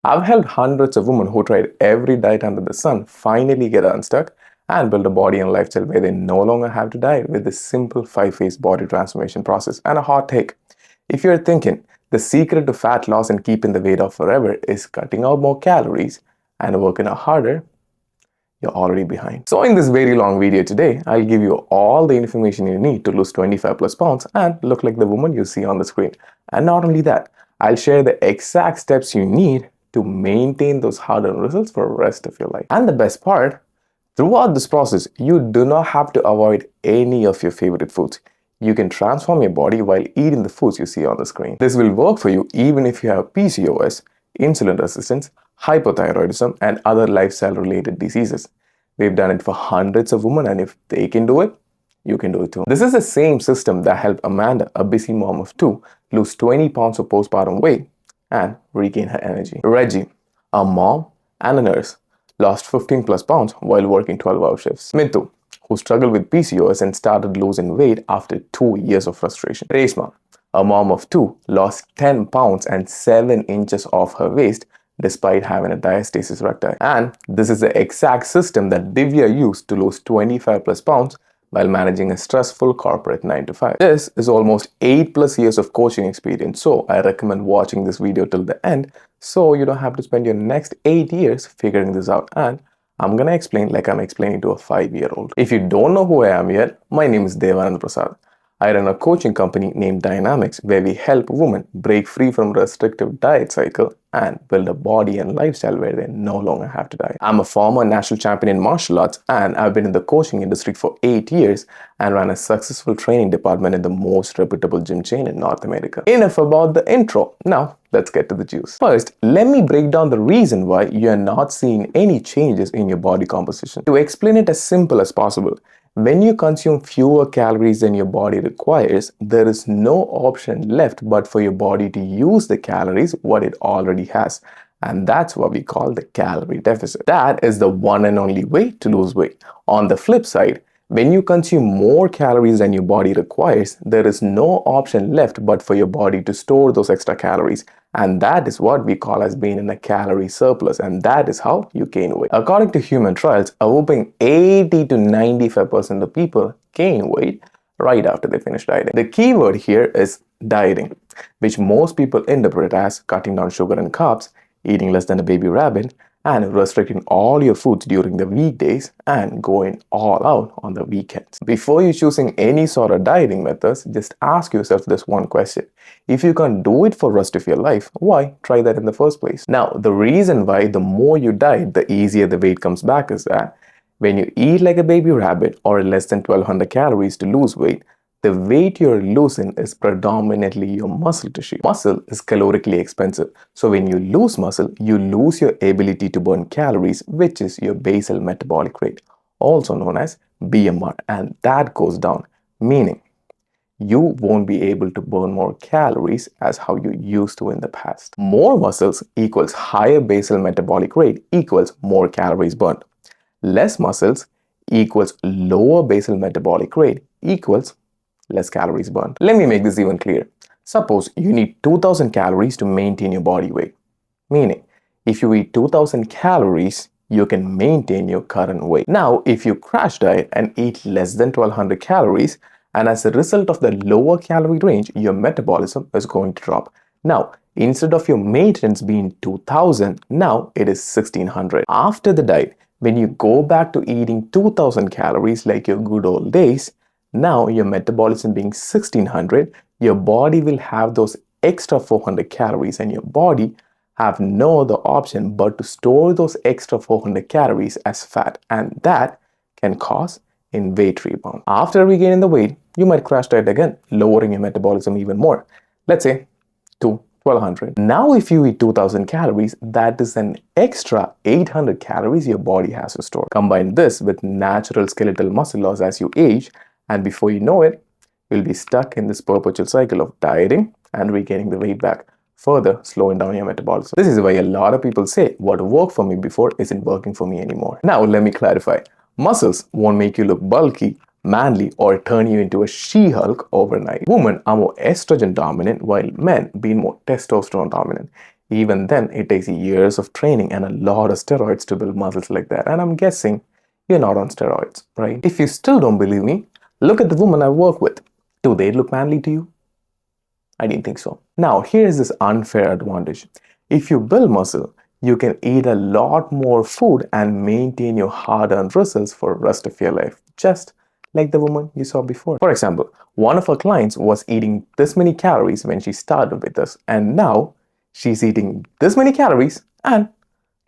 I've helped hundreds of women who tried every diet under the sun finally get unstuck and build a body and lifestyle where they no longer have to diet with this simple 5-phase body transformation process. And a hot take. If you're thinking the secret to fat loss and keeping the weight off forever is cutting out more calories and working out harder, you're already behind. So in this very long video today, I'll give you all the information you need to lose 25 plus pounds and look like the woman you see on the screen. And not only that, I'll share the exact steps you need to maintain those hard-earned results for the rest of your life. And the best part, throughout this process, you do not have to avoid any of your favorite foods. You can transform your body while eating the foods you see on the screen. This will work for you even if you have PCOS, insulin resistance, hypothyroidism, and other lifestyle-related diseases. We've done it for hundreds of women, and if they can do it, you can do it too. This is the same system that helped Amanda, a busy mom of two, lose 20 pounds of postpartum weight and regain her energy. Reggie, a mom and a nurse, lost 15 plus pounds while working 12-hour shifts. Mithu, who struggled with PCOS and started losing weight after 2 years of frustration. Reshma, a mom of two, lost 10 pounds and 7 inches off her waist despite having a diastasis recti. And this is the exact system that Divya used to lose 25 plus pounds while managing a stressful corporate 9 to 5. This is almost 8 plus years of coaching experience, so I recommend watching this video till the end so you don't have to spend your next 8 years figuring this out. And I'm gonna explain like I'm explaining to a 5-year-old. If you don't know who I am yet, my name is Devanand Prasad. I run a coaching company named Dynamics where we help women break free from restrictive diet cycle and build a body and lifestyle where they no longer have to diet. I'm a former national champion in martial arts, and I've been in the coaching industry for 8 years and ran a successful training department in the most reputable gym chain in North America. Enough about the intro. Now, let's get to the juice. First, let me break down the reason why you're not seeing any changes in your body composition. To explain it as simple as possible, when you consume fewer calories than your body requires, there is no option left but for your body to use the calories what it already has. And that's what we call the calorie deficit. That is the one and only way to lose weight. On the flip side, when you consume more calories than your body requires, there is no option left but for your body to store those extra calories. And that is what we call as being in a calorie surplus, and that is how you gain weight. According to human trials, a whopping 80 to 95% of people gain weight right after they finish dieting. The key word here is dieting, which most people interpret as cutting down sugar and carbs, eating less than a baby rabbit, and restricting all your foods during the weekdays and going all out on the weekends. Before you choosing any sort of dieting methods, just ask yourself this one question. If you can't do it for the rest of your life, why try that in the first place? Now, the reason why the more you diet, the easier the weight comes back is that when you eat like a baby rabbit or less than 1200 calories to lose weight, the weight you're losing is predominantly your muscle tissue. Muscle is calorically expensive. So when you lose muscle, you lose your ability to burn calories, which is your basal metabolic rate, also known as BMR. And that goes down, meaning you won't be able to burn more calories as how you used to in the past. More muscles equals higher basal metabolic rate equals more calories burned. Less muscles equals lower basal metabolic rate equals less calories burned. Let me make this even clearer. Suppose you need 2000 calories to maintain your body weight. Meaning, if you eat 2000 calories, you can maintain your current weight. Now, if you crash diet and eat less than 1200 calories, and as a result of the lower calorie range, your metabolism is going to drop. Now, instead of your maintenance being 2000, now it is 1600. After the diet, when you go back to eating 2000 calories like your good old days, now your metabolism being 1600, your body will have those extra 400 calories and your body have no other option but to store those extra 400 calories as fat, and that can cause in weight rebound. After regaining the weight, you might crash diet again, lowering your metabolism even more. Let's say to 1200. Now if you eat 2000 calories, that is an extra 800 calories your body has to store. Combine this with natural skeletal muscle loss as you age, and before you know it, you'll be stuck in this perpetual cycle of dieting and regaining the weight back, further slowing down your metabolism. This is why a lot of people say what worked for me before isn't working for me anymore. Now, let me clarify. Muscles won't make you look bulky, manly, or turn you into a She-Hulk overnight. Women are more estrogen dominant while men being more testosterone dominant. Even then, it takes years of training and a lot of steroids to build muscles like that. And I'm guessing you're not on steroids, right? If you still don't believe me, look at the women I work with. Do they look manly to you? I didn't think so. Now, here's this unfair advantage. If you build muscle, you can eat a lot more food and maintain your hard-earned results for the rest of your life, just like the woman you saw before. For example, one of our clients was eating this many calories when she started with us, and now she's eating this many calories and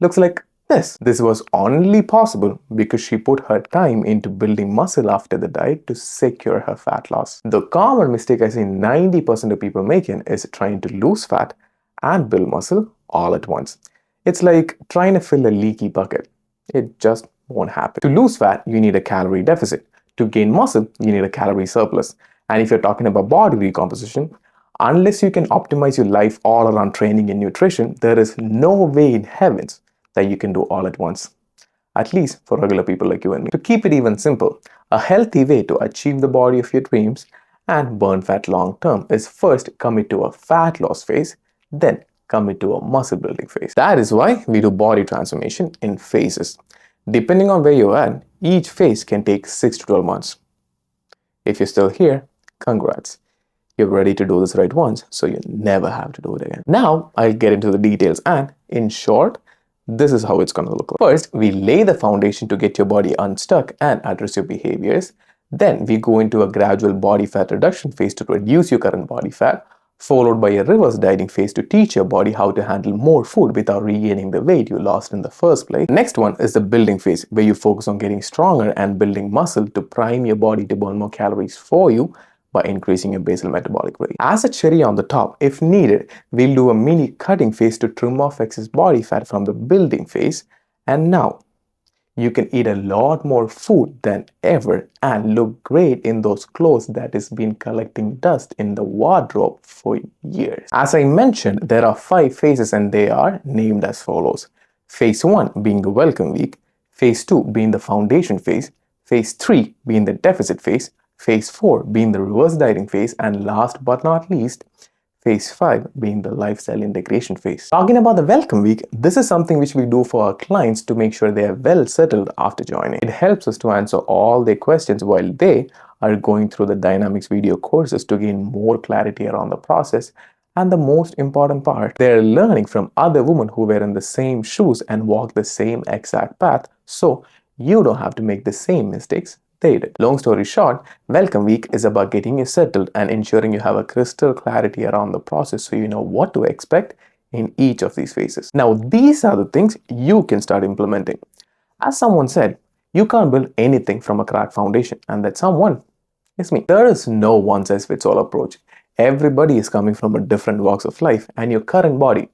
looks like this. This was only possible because she put her time into building muscle after the diet to secure her fat loss. The common mistake I see 90% of people making is trying to lose fat and build muscle all at once. It's like trying to fill a leaky bucket. It just won't happen. To lose fat, you need a calorie deficit. To gain muscle, you need a calorie surplus. And if you're talking about body recomposition, unless you can optimize your life all around training and nutrition, there is no way in heavens that you can do all at once. At least for regular people like you and me. To keep it even simple, a healthy way to achieve the body of your dreams and burn fat long term is first commit to a fat loss phase, then commit to a muscle building phase. That is why we do body transformation in phases. Depending on where you're at, each phase can take 6 to 12 months. If you're still here, congrats. You're ready to do this right once, so you never have to do it again. Now, I'll get into the details and, in short, this is how it's going to look like. First, we lay the foundation to get your body unstuck and address your behaviors. Then we go into a gradual body fat reduction phase to reduce your current body fat, followed by a reverse dieting phase to teach your body how to handle more food without regaining the weight you lost in the first place. Next one is the building phase, where you focus on getting stronger and building muscle to prime your body to burn more calories for you by increasing your basal metabolic rate. As a cherry on the top, if needed, we'll do a mini cutting phase to trim off excess body fat from the building phase. And now, you can eat a lot more food than ever and look great in those clothes that has been collecting dust in the wardrobe for years. As I mentioned, there are 5 phases and they are named as follows. Phase 1 being the welcome week, Phase 2 being the foundation phase, Phase 3 being the deficit phase, Phase 4 being the reverse dieting phase, and last but not least, Phase 5 being the lifestyle integration phase. Talking about the welcome week, this is something which we do for our clients to make sure they are well settled after joining. It helps us to answer all their questions while they are going through the dynamics video courses to gain more clarity around the process. And the most important part, they're learning from other women who were in the same shoes and walk the same exact path, so you don't have to make the same mistakes they did. Long story short, welcome week is about getting you settled and ensuring you have a crystal clarity around the process so you know what to expect in each of these phases. Now, these are the things you can start implementing. As someone said, you can't build anything from a cracked foundation, and that someone is me. There is no one-size-fits-all approach. Everybody is coming from a different walks of life, and your current body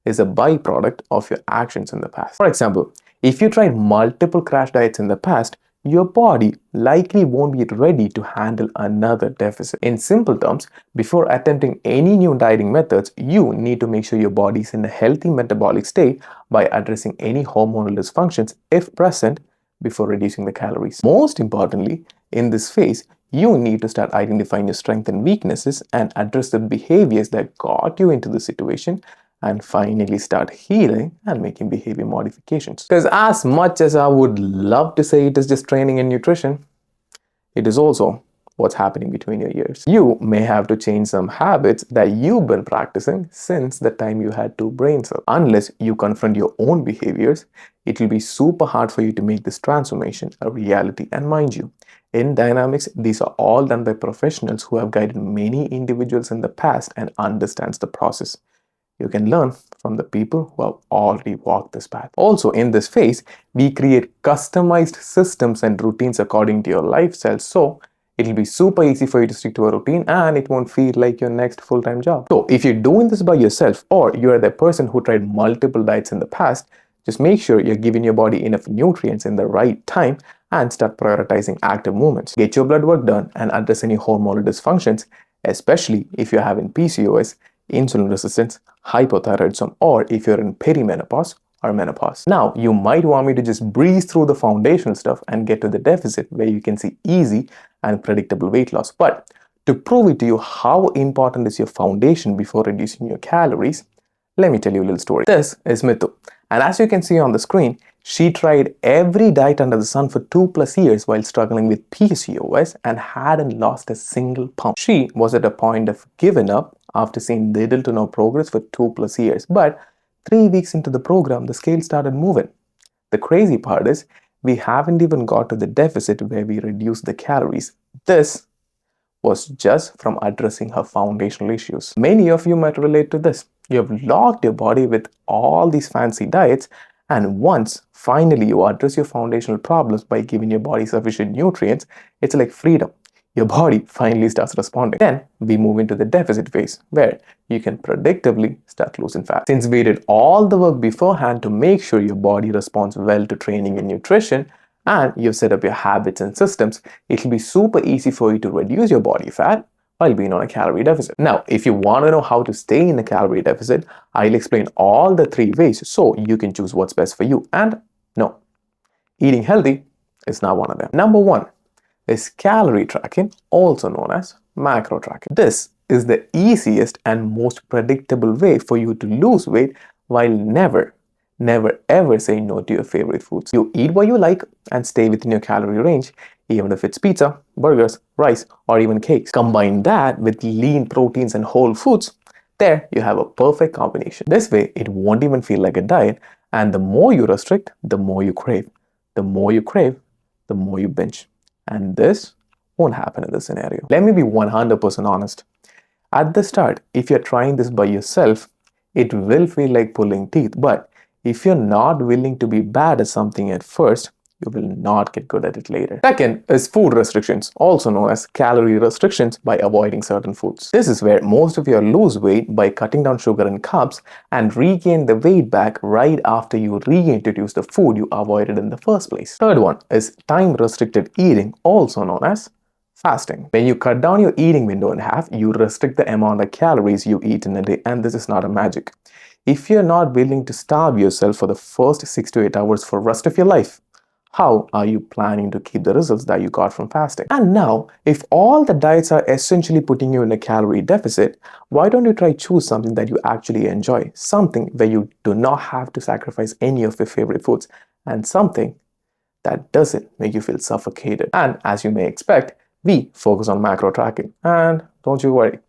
is a byproduct of your actions in the past. For example, if you tried multiple crash diets in the past, your body likely won't be ready to handle another deficit. In simple terms, before attempting any new dieting methods, you need to make sure your body is in a healthy metabolic state by addressing any hormonal dysfunctions, if present, before reducing the calories. Most importantly, in this phase, you need to start identifying your strengths and weaknesses and address the behaviors that got you into the situation, and finally start healing and making behavior modifications. Because as much as I would love to say it is just training and nutrition, it is also what's happening between your ears. You may have to change some habits that you've been practicing since the time you had 2 brain cells. Unless you confront your own behaviors, it will be super hard for you to make this transformation a reality. And mind you, in dynamics, these are all done by professionals who have guided many individuals in the past and understands the process. You can learn from the people who have already walked this path. Also, in this phase, we create customized systems and routines according to your lifestyle, so it'll be super easy for you to stick to a routine and it won't feel like your next full-time job. So if you're doing this by yourself or you're the person who tried multiple diets in the past, just make sure you're giving your body enough nutrients in the right time and start prioritizing active movements. Get your blood work done and address any hormonal dysfunctions, especially if you're having PCOS, insulin resistance, hypothyroidism, or if you're in perimenopause or menopause. Now, you might want me to just breeze through the foundational stuff and get to the deficit where you can see easy and predictable weight loss. But to prove it to you how important is your foundation before reducing your calories, Let me tell you a little story. This is Mithu, and as you can see on the screen, she tried every diet under the sun for 2+ years while struggling with PCOS and hadn't lost a single pound. She was at a point of giving up after seeing little to no progress for 2+ years, but 3 weeks into the program, the scale started moving. The crazy part is, we haven't even got to the deficit where we reduce the calories. This was just from addressing her foundational issues. Many of you might relate to this. You have locked your body with all these fancy diets, and once finally you address your foundational problems by giving your body sufficient nutrients, it's like freedom. Your body finally starts responding. Then we move into the deficit phase, where you can predictably start losing fat. Since we did all the work beforehand to make sure your body responds well to training and nutrition, and you've set up your habits and systems, it'll be super easy for you to reduce your body fat while being on a calorie deficit. Now, if you want to know how to stay in a calorie deficit, I'll explain all the 3 ways so you can choose what's best for you. And no, eating healthy is not one of them. Number 1 is calorie tracking, also known as macro tracking. This is the easiest and most predictable way for you to lose weight while never ever saying no to your favorite foods. You eat what you like and stay within your calorie range, even if it's pizza, burgers, rice, or even cakes. Combine that with lean proteins and whole foods, there you have a perfect combination. This way, it won't even feel like a diet, and the more you restrict, the more you crave. The more you crave, the more you binge. And this won't happen in this scenario. Let me be 100% honest. At the start, if you're trying this by yourself, it will feel like pulling teeth, but if you're not willing to be bad at something at first, you will not get good at it later. Second is food restrictions, also known as calorie restrictions, by avoiding certain foods. This is where most of you lose weight by cutting down sugar and carbs and regain the weight back right after you reintroduce the food you avoided in the first place. Third one is time-restricted eating, also known as fasting. When you cut down your eating window in half, you restrict the amount of calories you eat in a day, and this is not a magic. If you're not willing to starve yourself for the first 6 to 8 hours for the rest of your life, how are you planning to keep the results that you got from fasting? And now, if all the diets are essentially putting you in a calorie deficit, why don't you try choose something that you actually enjoy? Something where you do not have to sacrifice any of your favorite foods, and something that doesn't make you feel suffocated. And as you may expect, we focus on macro tracking. And don't you worry,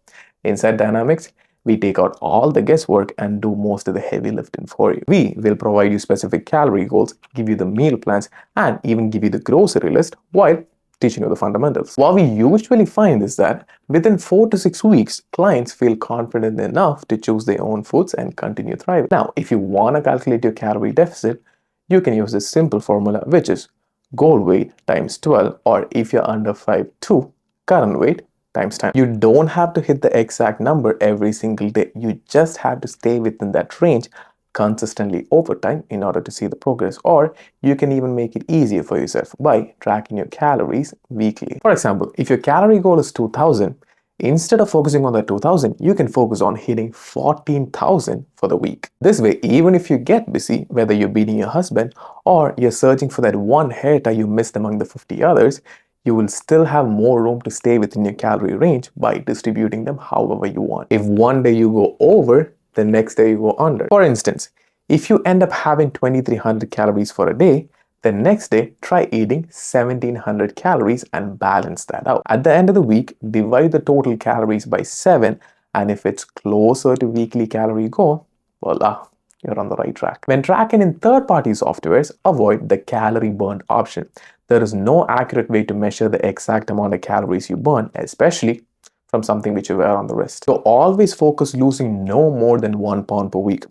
inside Dynamics, we take out all the guesswork and do most of the heavy lifting for you. We will provide you specific calorie goals, give you the meal plans, and even give you the grocery list while teaching you the fundamentals. What we usually find is that within 4 to 6 weeks, clients feel confident enough to choose their own foods and continue thriving. Now, if you want to calculate your calorie deficit, you can use this simple formula, which is goal weight times 12, or if you're under 5'2", current weight times time. You don't have to hit the exact number every single day. You just have to stay within that range consistently over time in order to see the progress. Or you can even make it easier for yourself by tracking your calories weekly. For example, if your calorie goal is 2000, instead of focusing on the 2000, you can focus on hitting 14,000 for the week. This way, even if you get busy, whether you're beating your husband or you're searching for that one hair tie you missed among the 50 others, you will still have more room to stay within your calorie range by distributing them however you want. If one day you go over, the next day you go under. For instance, if you end up having 2300 calories for a day, the next day try eating 1700 calories and balance that out. At the end of the week, divide the total calories by 7, and if it's closer to weekly calorie goal, voila, you're on the right track. When tracking in third-party softwares, avoid the calorie burned option. There is no accurate way to measure the exact amount of calories you burn, especially from something which you wear on the wrist. So always focus losing no more than 1 pound per week.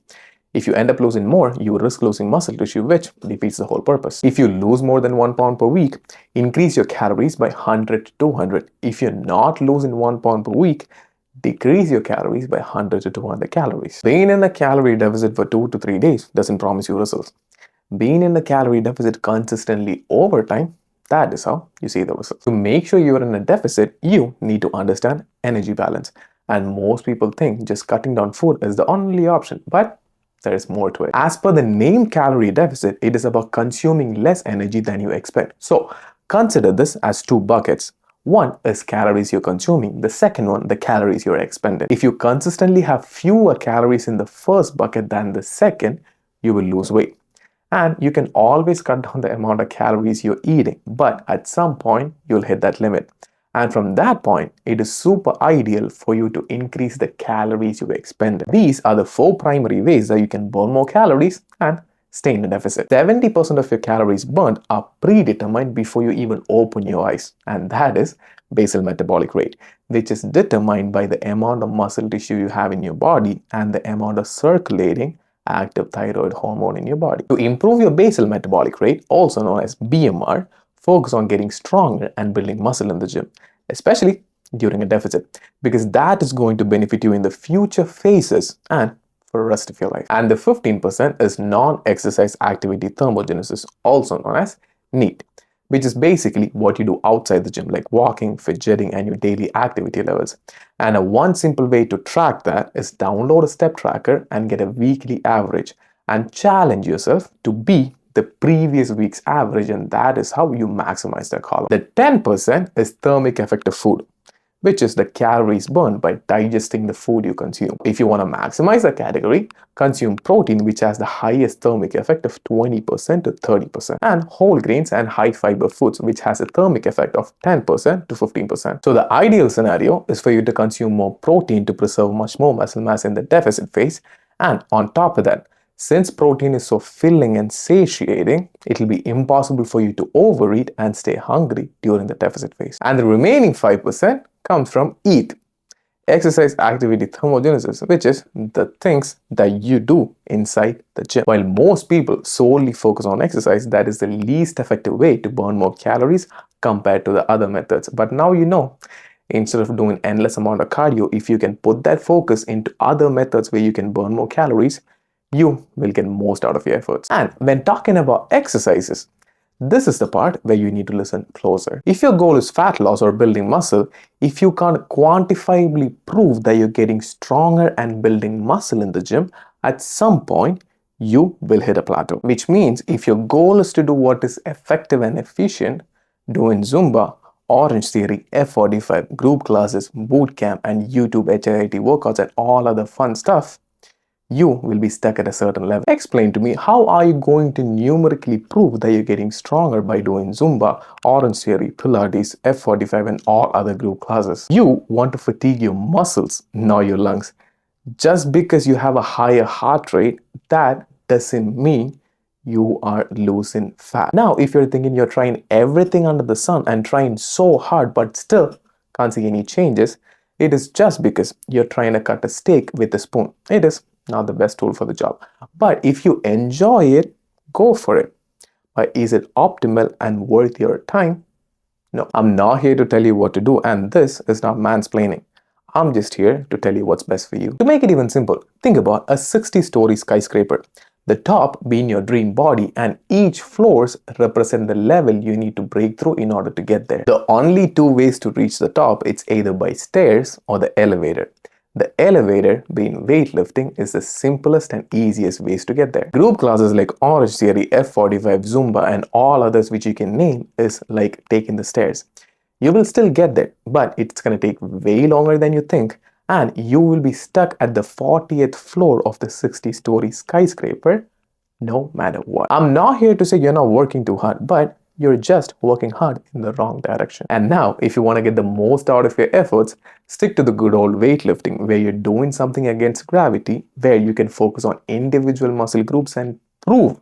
If you end up losing more, you risk losing muscle tissue, which defeats the whole purpose. If you lose more than 1 pound per week, increase your calories by 100 to 200. If you're not losing 1 pound per week, decrease your calories by 100 to 200 calories. Being in a calorie deficit for 2 to 3 days doesn't promise you results. Being in a calorie deficit consistently over time, that is how you see the results. To make sure you're in a deficit, you need to understand energy balance. And most people think just cutting down food is the only option, but there is more to it. As per the name calorie deficit, it is about consuming less energy than you expect. So consider this as 2 buckets. One is calories you're consuming. The second one, the calories you're expending. If you consistently have fewer calories in the first bucket than the second, you will lose weight. And you can always cut down the amount of calories you're eating, but at some point, you'll hit that limit. And from that point, it is super ideal for you to increase the calories you expend. These are the 4 primary ways that you can burn more calories and stay in a deficit. 70% of your calories burned are predetermined before you even open your eyes, and that is basal metabolic rate, which is determined by the amount of muscle tissue you have in your body and the amount of circulating active thyroid hormone in your body. To improve your basal metabolic rate, also known as BMR, focus on getting stronger and building muscle in the gym, especially during a deficit, because that is going to benefit you in the future phases and for the rest of your life. And the 15% is non-exercise activity thermogenesis, also known as NEAT, which is basically what you do outside the gym, like walking, fidgeting, and your daily activity levels. And one simple way to track that is download a step tracker and get a weekly average and challenge yourself to be the previous week's average, and that is how you maximize that column. The 10% is thermic effect of food, which is the calories burned by digesting the food you consume. If you want to maximize the category, consume protein, which has the highest thermic effect of 20% to 30%, and whole grains and high fiber foods, which has a thermic effect of 10% to 15%. So the ideal scenario is for you to consume more protein to preserve much more muscle mass in the deficit phase, and on top of that, since protein is so filling and satiating, it will be impossible for you to overeat and stay hungry during the deficit phase. And the remaining 5% comes from EAT, exercise activity thermogenesis, which is the things that you do inside the gym. While most people solely focus on exercise, that is the least effective way to burn more calories compared to the other methods. But now you know, instead of doing endless amount of cardio, if you can put that focus into other methods where you can burn more calories, you will get most out of your efforts. And when talking about exercises, this is the part where you need to listen closer. If your goal is fat loss or building muscle, if you can't quantifiably prove that you're getting stronger and building muscle in the gym, at some point, you will hit a plateau. Which means if your goal is to do what is effective and efficient, doing Zumba, Orange Theory, F45, group classes, boot camp, and YouTube HIIT workouts and all other fun stuff, you will be stuck at a certain level. Explain to me, how are you going to numerically prove that you're getting stronger by doing Zumba, Orange Theory, Pilates, F45, and all other group classes? You want to fatigue your muscles, not your lungs. Just because you have a higher heart rate, that doesn't mean you are losing fat. Now, if you're thinking you're trying everything under the sun and trying so hard but still can't see any changes, it is just because you're trying to cut a steak with a spoon. It is not the best tool for the job. But if you enjoy it, go for it. But is it optimal and worth your time? No. I'm not here to tell you what to do, and this is not mansplaining. I'm just here to tell you what's best for you. To make it even simple, think about a 60-story skyscraper. The top being your dream body, and each floors represent the level you need to break through in order to get there. The only 2 ways to reach the top, it's either by stairs or the elevator. The elevator, being weightlifting, is the simplest and easiest ways to get there. Group classes like Orange Theory, F45, Zumba, and all others which you can name is like taking the stairs. You will still get there, but it's going to take way longer than you think, and you will be stuck at the 40th floor of the 60-story skyscraper no matter what. I'm not here to say you're not working too hard, but you're just working hard in the wrong direction. And now, if you want to get the most out of your efforts, stick to the good old weightlifting, where you're doing something against gravity, where you can focus on individual muscle groups and prove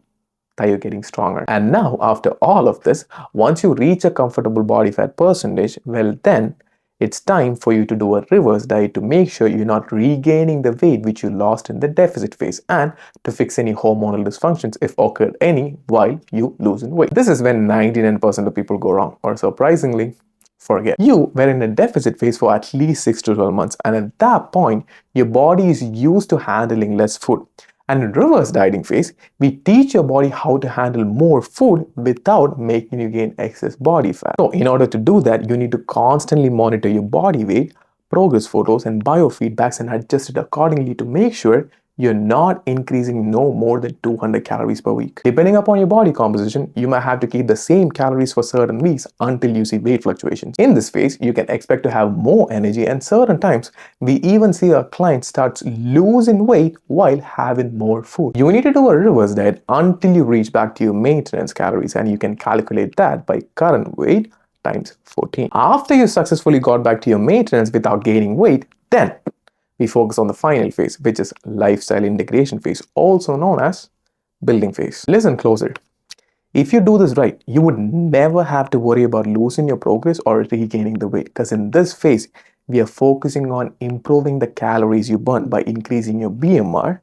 that you're getting stronger. And now, after all of this, once you reach a comfortable body fat percentage, well then, it's time for you to do a reverse diet to make sure you're not regaining the weight which you lost in the deficit phase, and to fix any hormonal dysfunctions if occurred any while you losing weight. This is when 99% of people go wrong, or surprisingly, forget. You were in a deficit phase for at least 6 to 12 months, and at that point, your body is used to handling less food. And in reverse dieting phase, we teach your body how to handle more food without making you gain excess body fat. So in order to do that, you need to constantly monitor your body weight, progress photos, and biofeedbacks, and adjust it accordingly to make sure you're not increasing no more than 200 calories per week. Depending upon your body composition, you might have to keep the same calories for certain weeks until you see weight fluctuations. In this phase, you can expect to have more energy, and certain times we even see our client starts losing weight while having more food. You need to do a reverse diet until you reach back to your maintenance calories, and you can calculate that by current weight times 14. After you successfully got back to your maintenance without gaining weight, then we focus on the final phase, which is lifestyle integration phase, also known as building phase. Listen closer. If you do this right, you would never have to worry about losing your progress or regaining the weight, because in this phase, we are focusing on improving the calories you burn by increasing your BMR,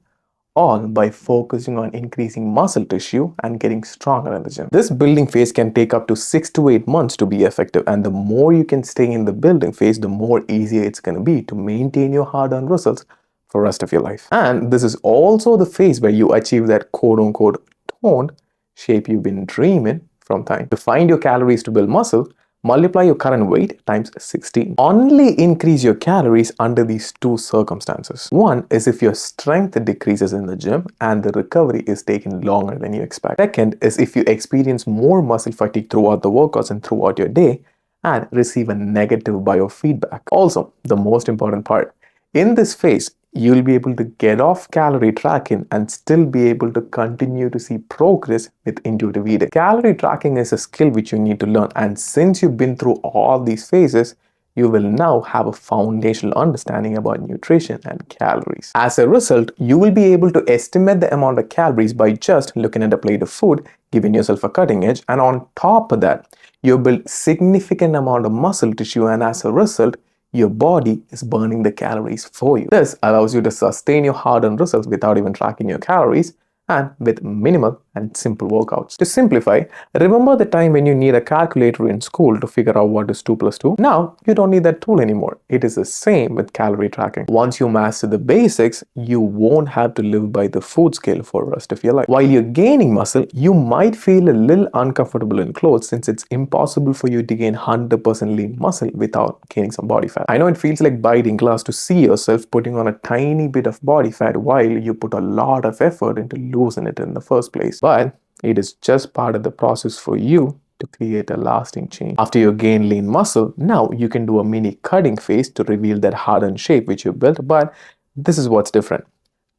all by focusing on increasing muscle tissue and getting stronger in the gym. This building phase can take up to 6 to 8 months to be effective, and the more you can stay in the building phase, the more easier it's going to be to maintain your hard-earned results for the rest of your life. And this is also the phase where you achieve that quote-unquote toned shape you've been dreaming from time. To find your calories to build muscle, multiply your current weight times 16. Only increase your calories under these two circumstances. One is if your strength decreases in the gym and the recovery is taking longer than you expect. Second is if you experience more muscle fatigue throughout the workouts and throughout your day and receive a negative biofeedback. Also, the most important part, in this phase, you'll be able to get off calorie tracking and still be able to continue to see progress with intuitive eating. Calorie tracking is a skill which you need to learn, and since you've been through all these phases, you will now have a foundational understanding about nutrition and calories. As a result, you will be able to estimate the amount of calories by just looking at a plate of food, giving yourself a cutting edge, and on top of that, you build significant amount of muscle tissue, and as a result, your body is burning the calories for you. This allows you to sustain your hard-earned results without even tracking your calories and with minimal and simple workouts. To simplify, remember the time when you need a calculator in school to figure out what is 2 plus 2? Now, you don't need that tool anymore. It is the same with calorie tracking. Once you master the basics, you won't have to live by the food scale for the rest of your life. While you're gaining muscle, you might feel a little uncomfortable in clothes since it's impossible for you to gain 100% lean muscle without gaining some body fat. I know it feels like biting glass to see yourself putting on a tiny bit of body fat while you put a lot of effort into losing it in the first place. But it is just part of the process for you to create a lasting change. After you gain lean muscle, now you can do a mini cutting phase to reveal that hardened shape which you built, but this is what's different.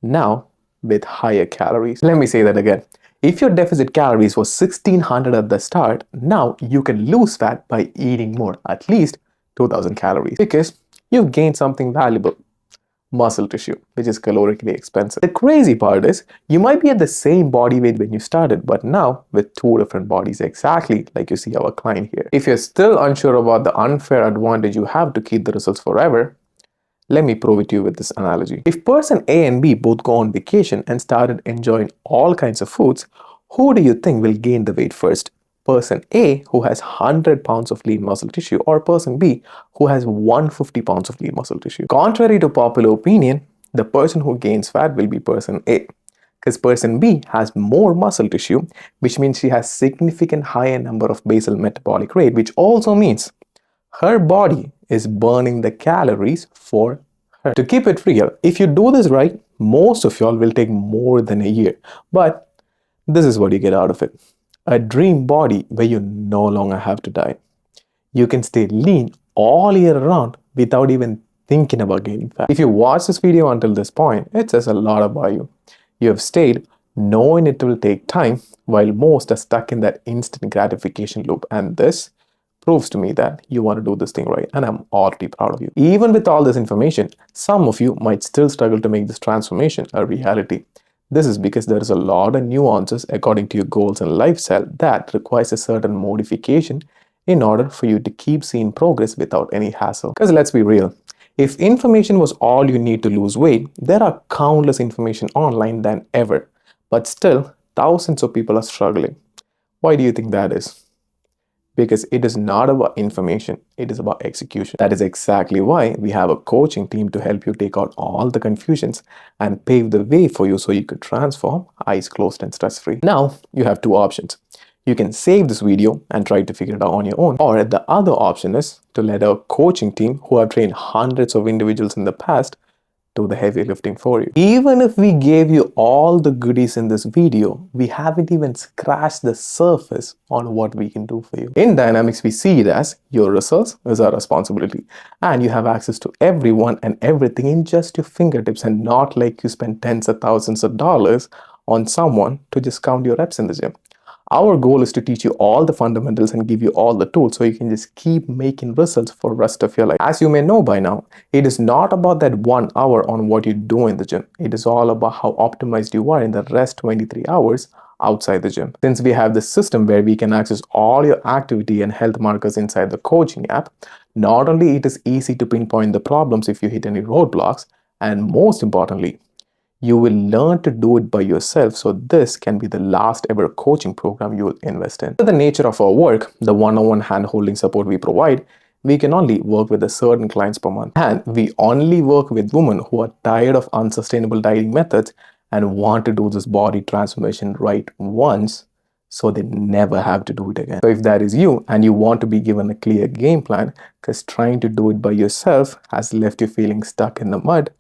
Now, with higher calories. Let me say that again. If your deficit calories was 1600 at the start, now you can lose fat by eating more, at least 2000 calories, because you've gained something valuable. Muscle tissue, which is calorically expensive. The crazy part is, you might be at the same body weight when you started, but now with two different bodies, exactly like you see our client here. If you're still unsure about the unfair advantage you have to keep the results forever, let me prove it to you with this analogy. If person A and B both go on vacation and started enjoying all kinds of foods, who do you think will gain the weight first? Person A, who has 100 pounds of lean muscle tissue, or person B, who has 150 pounds of lean muscle tissue? Contrary to popular opinion, the person who gains fat will be person A, because person B has more muscle tissue, which means she has significant higher number of basal metabolic rate, which also means her body is burning the calories for her. To keep it real, if you do this right, most of y'all will take more than a year, but this is what you get out of it. A dream body where you no longer have to diet. You can stay lean all year round without even thinking about gaining fat. If you watch this video until this point, it says a lot about you. You have stayed knowing it will take time, while most are stuck in that instant gratification loop. And this proves to me that you want to do this thing right, and I'm already proud of you. Even with all this information, some of you might still struggle to make this transformation a reality. This is because there is a lot of nuances according to your goals and lifestyle that requires a certain modification in order for you to keep seeing progress without any hassle. Because let's be real, if information was all you need to lose weight, there are countless information online than ever, but still thousands of people are struggling. Why do you think that is? Because it is not about information, it is about execution. That is exactly why we have a coaching team to help you take out all the confusions and pave the way for you so you could transform eyes closed and stress-free. Now, you have two options. You can save this video and try to figure it out on your own, or the other option is to let our coaching team, who have trained hundreds of individuals in the past, do the heavy lifting for you. Even if we gave you all the goodies in this video, we haven't even scratched the surface on what we can do for you. In Dynamics, we see it as your results is our responsibility, and you have access to everyone and everything in just your fingertips, and not like you spend tens of thousands of dollars on someone to just count your reps in the gym. Our goal is to teach you all the fundamentals and give you all the tools so you can just keep making results for the rest of your life. As you may know by now, it is not about that 1 hour on what you do in the gym. It is all about how optimized you are in the rest 23 hours outside the gym. Since we have this system where we can access all your activity and health markers inside the coaching app, not only it is easy to pinpoint the problems if you hit any roadblocks, and most importantly, you will learn to do it by yourself, so this can be the last ever coaching program you will invest in. The nature of our work, the one-on-one hand-holding support we provide, we can only work with a certain clients per month. And we only work with women who are tired of unsustainable dieting methods and want to do this body transformation right once, so they never have to do it again. So if that is you and you want to be given a clear game plan, because trying to do it by yourself has left you feeling stuck in the mud,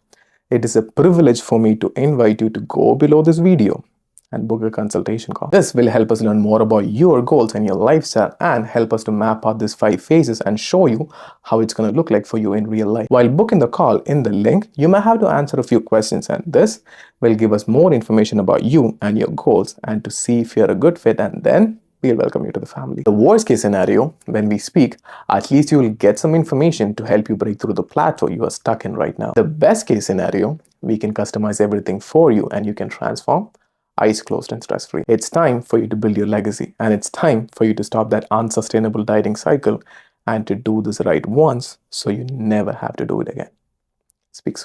it is a privilege for me to invite you to go below this video and book a consultation call. This will help us learn more about your goals and your lifestyle and help us to map out these 5 phases and show you how it's going to look like for you in real life. While booking the call in the link, you may have to answer a few questions, and this will give us more information about you and your goals and to see if you're a good fit, and then we'll welcome you to the family. The worst case scenario, when we speak, at least you will get some information to help you break through the plateau you are stuck in right now. The best case scenario, we can customize everything for you and you can transform eyes closed and stress-free. It's time for you to build your legacy, and it's time for you to stop that unsustainable dieting cycle and to do this right once so you never have to do it again. Speak soon.